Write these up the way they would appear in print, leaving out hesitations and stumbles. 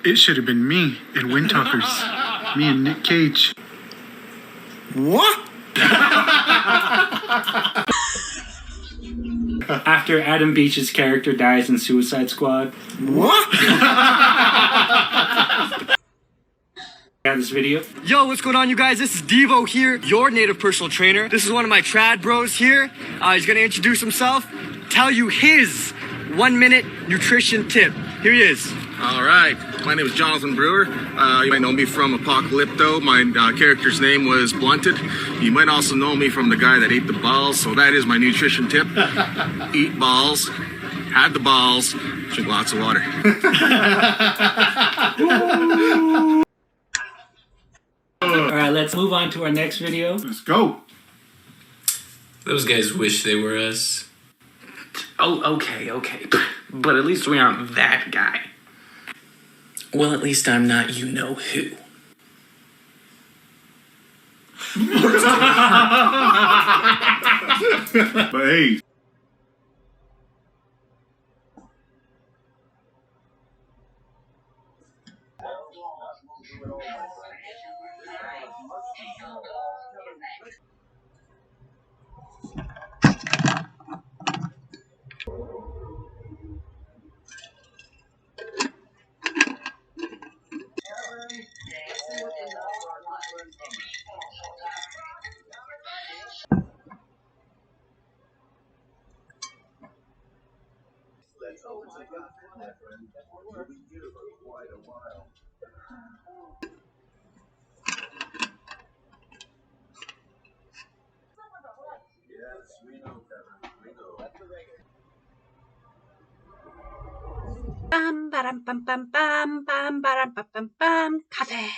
It should have been me and Windtalkers. Me and Nick Cage. What? After Adam Beach's character dies in Suicide Squad. What? Got this video? Yo, what's going on, you guys? This is Devo here, your native personal trainer. This is one of my trad bros here. He's gonna introduce himself, tell you his 1-minute nutrition tip. Here he is. All right, my name is Jonathan Brewer. You might know me from Apocalypto. My character's name was Blunted. You might also know me from the guy that ate the balls. So that is my nutrition tip. Eat balls, have the balls, drink lots of water. Alright, let's move on to our next video. Let's go. Those guys wish they were us. Oh, okay. But at least we aren't that guy. Well, at least I'm not you-know-who. But hey. Bam bam bam bam bam bam bam bam bam cafe.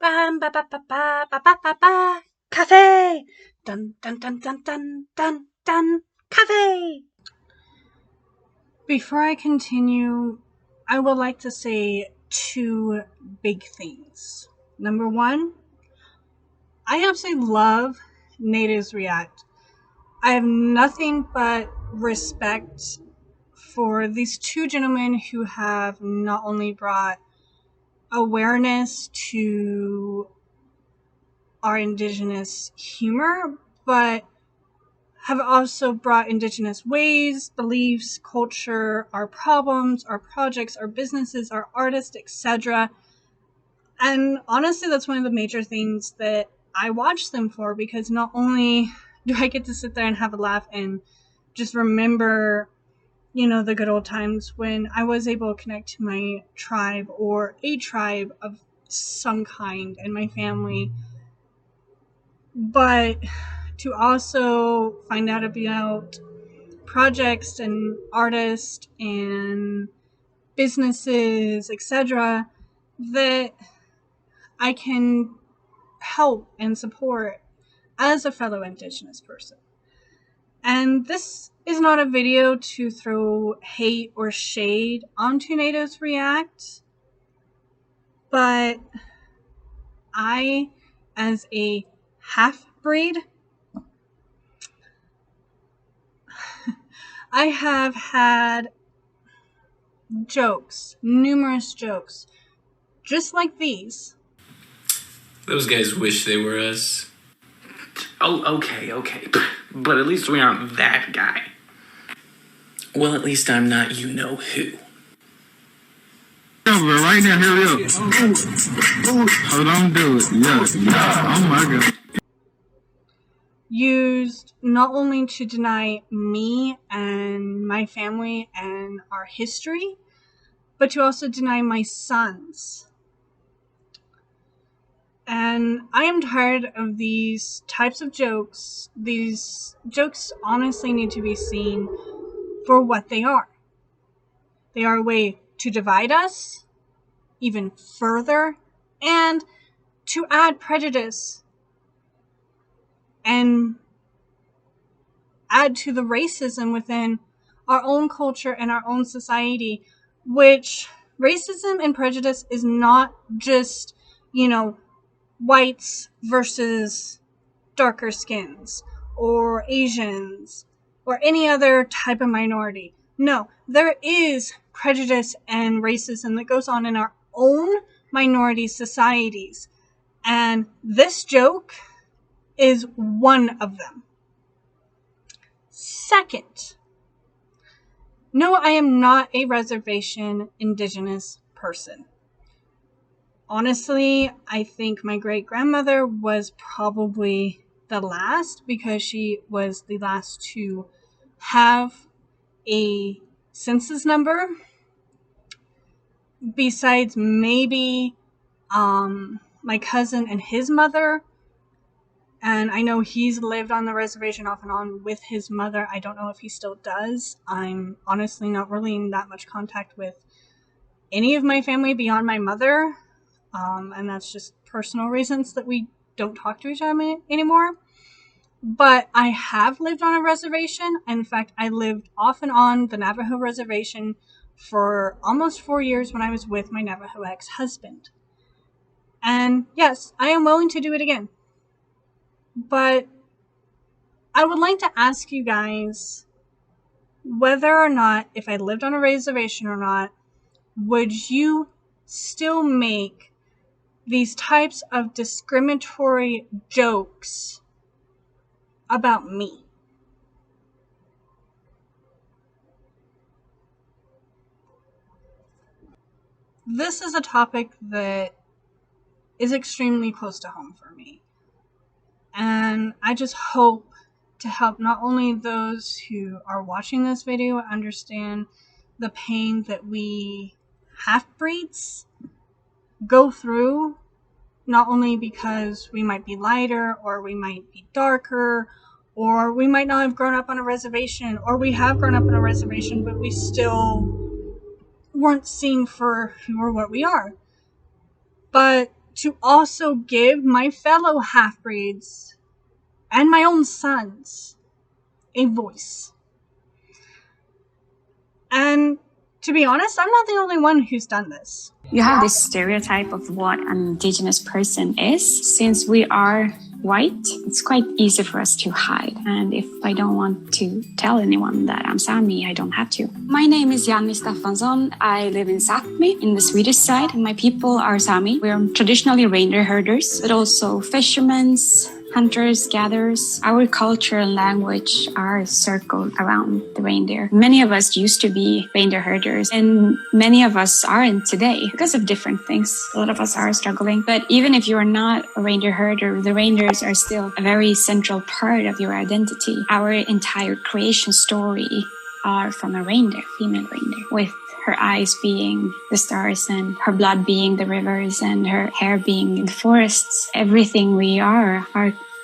Bam ba ba ba ba ba ba ba ba cafe. Dun dun dun dun dun dun dun cafe. Before I continue, I would like to say 2 big things. Number 1, I absolutely love Natives React. I have nothing but respect for these 2 gentlemen who have not only brought awareness to our Indigenous humor, but have also brought Indigenous ways, beliefs, culture, our problems, our projects, our businesses, our artists, etc. And honestly, that's one of the major things that I watch them for, because not only do I get to sit there and have a laugh and just remember, you know, the good old times when I was able to connect to my tribe or a tribe of some kind and my family, but to also find out about projects and artists and businesses, etc., that I can help and support as a fellow Indigenous person. And this is not a video to throw hate or shade onto Natives React, but I, as a half-breed, I have had jokes, numerous jokes, just like these. Those guys wish they were us. Oh, okay. But at least we aren't that guy. Well, at least I'm not you-know-who. Yeah, but right now, hurry up. Hold on, do it. Yeah. Oh my God. Used not only to deny me and my family and our history, but to also deny my sons. And I am tired of these types of jokes. These jokes honestly need to be seen for what they are. They are a way to divide us even further and to add prejudice and add to the racism within our own culture and our own society, which racism and prejudice is not just, whites versus darker skins or Asians or any other type of minority. No, there is prejudice and racism that goes on in our own minority societies. And this joke is one of them. Second, no, I am not a reservation indigenous person. Honestly, I think my great-grandmother was probably the last, because she was the last to have a census number, besides maybe my cousin and his mother. And I know he's lived on the reservation off and on with his mother. I don't know if he still does. I'm honestly not really in that much contact with any of my family beyond my mother. And that's just personal reasons that we don't talk to each other anymore. But I have lived on a reservation. In fact, I lived off and on the Navajo reservation for almost 4 years when I was with my Navajo ex-husband. And yes, I am willing to do it again. But I would like to ask you guys whether or not, if I lived on a reservation or not, would you still make these types of discriminatory jokes about me? This is a topic that is extremely close to home for me. And I just hope to help not only those who are watching this video understand the pain that we half-breeds go through, not only because we might be lighter, or we might be darker, or we might not have grown up on a reservation, or we have grown up on a reservation, but we still weren't seen for who or what we are. But to also give my fellow half-breeds and my own sons a voice. And to be honest, I'm not the only one who's done this. You have this stereotype of what an indigenous person is. Since we are white, it's quite easy for us to hide. And if I don't want to tell anyone that I'm Sami, I don't have to. My name is Janni Stefansson. I live in Sápmi, in the Swedish side. My people are Sami. We're traditionally reindeer herders, but also fishermen, hunters, gatherers. Our culture and language are circled around the reindeer. Many of us used to be reindeer herders, and many of us aren't today because of different things. A lot of us are struggling. But even if you are not a reindeer herder, the reindeers are still a very central part of your identity. Our entire creation story are from a reindeer, female reindeer, with her eyes being the stars and her blood being the rivers and her hair being the forests. Everything we are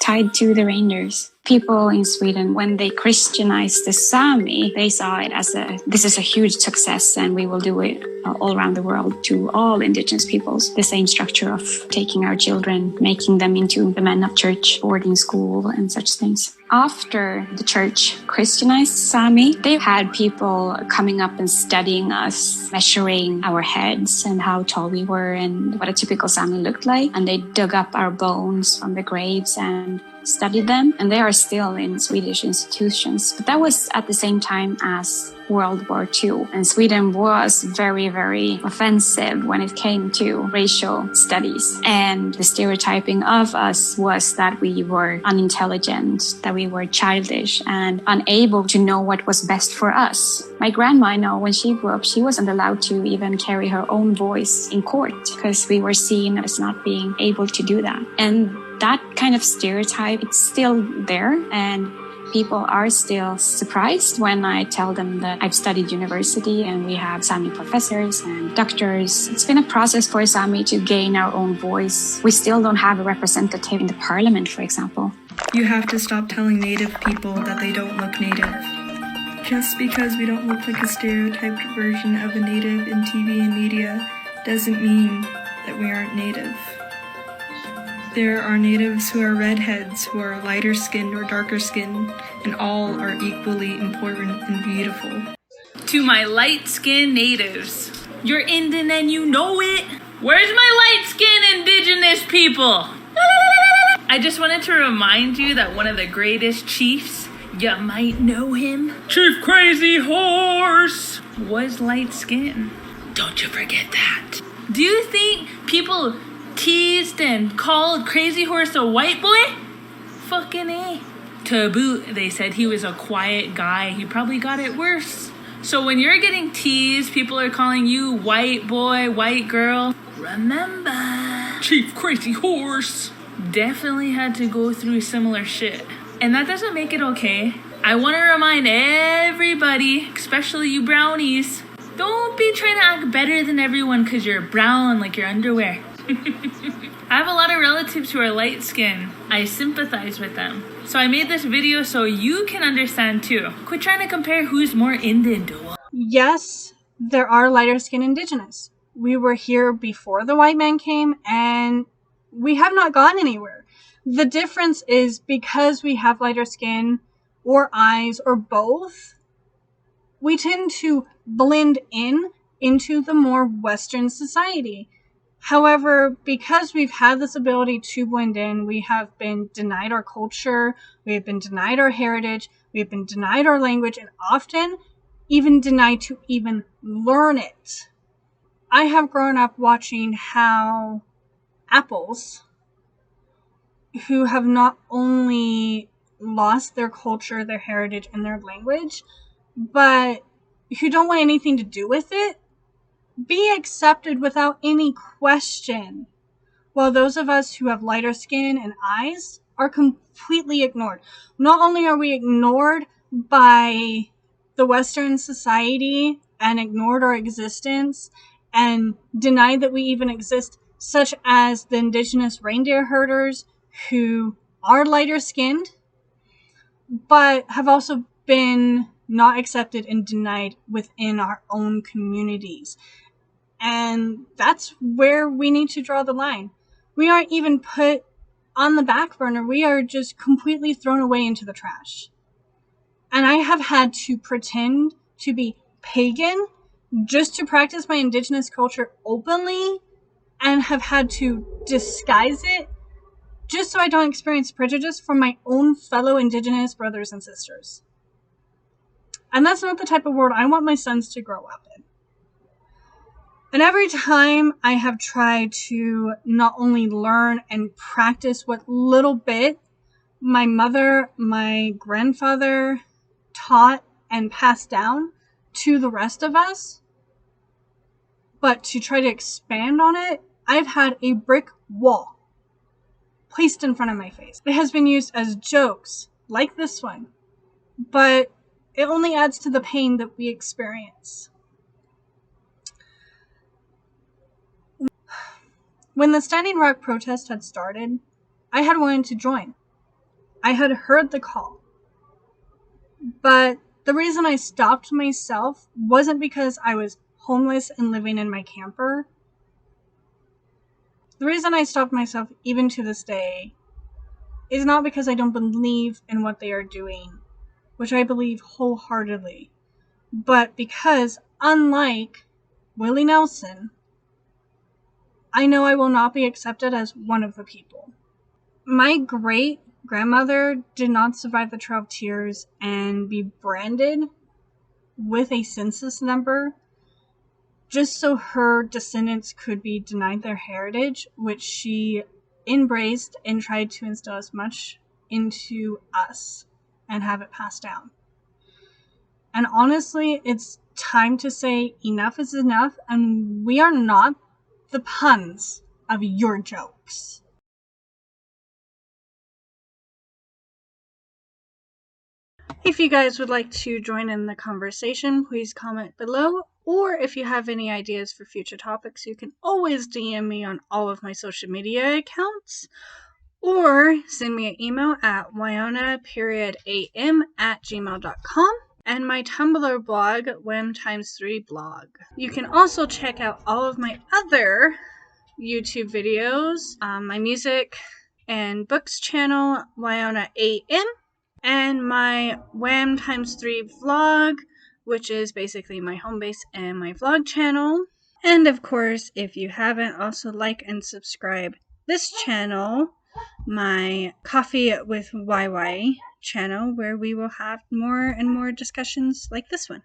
tied to the reindeers. People in Sweden, when they Christianized the Sami, they saw it as this is a huge success and we will do it all around the world to all indigenous peoples. The same structure of taking our children, making them into the men of church, boarding school and such things. After the church Christianized Sami, they had people coming up and studying us, measuring our heads and how tall we were and what a typical Sami looked like. And they dug up our bones from the graves and studied them, and they are still in Swedish institutions. But that was at the same time as World War II, and Sweden was very, very offensive when it came to racial studies. And the stereotyping of us was that we were unintelligent, that we were childish and unable to know what was best for us. My grandma, I know, when she grew up, she wasn't allowed to even carry her own voice in court because we were seen as not being able to do that. And that kind of stereotype, it's still there, and people are still surprised when I tell them that I've studied university and we have Sami professors and doctors. It's been a process for Sami to gain our own voice. We still don't have a representative in the parliament, for example. You have to stop telling Native people that they don't look Native. Just because we don't look like a stereotyped version of a Native in TV and media doesn't mean that we aren't Native. There are natives who are redheads, who are lighter skinned or darker skinned, and all are equally important and beautiful. To my light-skinned natives, you're Indian and you know it. Where's my light-skinned indigenous people? I just wanted to remind you that one of the greatest chiefs, you might know him, Chief Crazy Horse, was light-skinned. Don't you forget that. Do you think people teased and called Crazy Horse a white boy? Fucking A. To boot, they said he was a quiet guy. He probably got it worse. So when you're getting teased, people are calling you white boy, white girl. Remember, Chief Crazy Horse definitely had to go through similar shit. And that doesn't make it okay. I want to remind everybody, especially you brownies, don't be trying to act better than everyone because you're brown like your underwear. I have a lot of relatives who are light skinned. I sympathize with them. So I made this video so you can understand too. Quit trying to compare who's more Indian to what. Yes, there are lighter skinned indigenous. We were here before the white man came and we have not gone anywhere. The difference is because we have lighter skin or eyes or both, we tend to blend into the more Western society. However, because we've had this ability to blend in, we have been denied our culture, we have been denied our heritage, we have been denied our language, and often even denied to even learn it. I have grown up watching how apples, who have not only lost their culture, their heritage, and their language, but who don't want anything to do with it, be accepted without any question, while those of us who have lighter skin and eyes are completely ignored. Not only are we ignored by the Western society and ignored our existence and denied that we even exist, such as the indigenous reindeer herders who are lighter skinned, but have also been not accepted and denied within our own communities. And that's where we need to draw the line. We aren't even put on the back burner. We are just completely thrown away into the trash. And I have had to pretend to be pagan just to practice my indigenous culture openly, and have had to disguise it just so I don't experience prejudice from my own fellow indigenous brothers and sisters. And that's not the type of world I want my sons to grow up in. And every time I have tried to not only learn and practice what little bit my mother, my grandfather taught and passed down to the rest of us, but to try to expand on it, I've had a brick wall placed in front of my face. It has been used as jokes, like this one, but it only adds to the pain that we experience. When the Standing Rock protest had started, I had wanted to join. I had heard the call. But the reason I stopped myself wasn't because I was homeless and living in my camper. The reason I stopped myself, even to this day, is not because I don't believe in what they are doing, which I believe wholeheartedly, but because, unlike Willie Nelson, I know I will not be accepted as one of the people. My great-grandmother did not survive the Trail of Tears and be branded with a census number just so her descendants could be denied their heritage, which she embraced and tried to instill as much into us and have it passed down. And honestly, it's time to say enough is enough, and we are not the puns of your jokes. If you guys would like to join in the conversation, please comment below, or if you have any ideas for future topics, you can always DM me on all of my social media accounts, or send me an email at wyona.am@gmail.com. and my Tumblr blog, WEM3 blog. You can also check out all of my other YouTube videos, my music and books channel, Wyona AM, and my WEM3 vlog, which is basically my home base and my vlog channel. And of course, if you haven't, also like and subscribe this channel, my Coffee with YY channel, where we will have more and more discussions like this one.